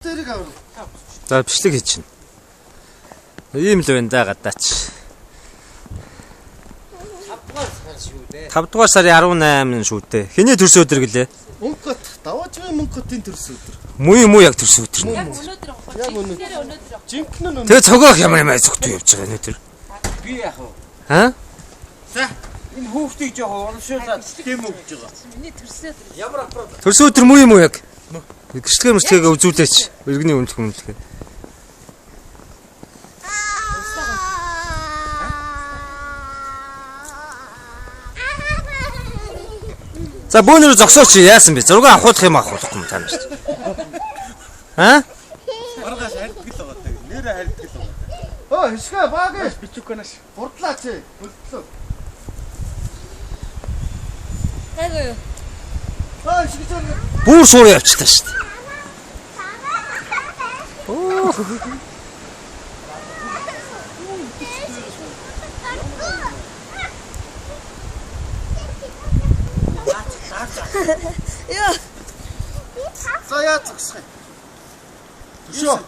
За бичлэг хийж чинь. Ийм л байна да гадаач. 5 дугаар сарын 18 шүү дээ. Хэний төрсөн өдөр гэлээ? Мөнгөт даваачгийн мөнгөтийн төрсөн өдөр. Муу яг төрсөн өдөр. Яг өнөөдөр. Жинхэнэ Тэгээ цогоох ямар зөвхөн явж байгаа өнөөдөр. Би яах вэ? Аа? За энэ хүүхдийг жоох урамшуулаад тийм өгч байгаа. Миний төрсөн өдөр. Ямар аппарат? Төрсөн өдөр муу яг. Гэрчлэгээ мөрчлэгээ үзүүлээч. Иргэний өмнөх өмнөдгөө. За бөөнөр зогсооч яасан бэ? Зураг авахулах юм авахгүй юм тань шүү дээ. Аа? Маргаш харьдаг л байгаа. Нэрэ харьдаг л байгаа. Оо хишгэ баг Бичүүкэнаш. хурдлаач. Хөлтлөө. Хайгоо. Аа хишгэ. Бүр суур явчихлаа шүү дээ. Оо. Яа. За яа зогсох юм. Төшөө.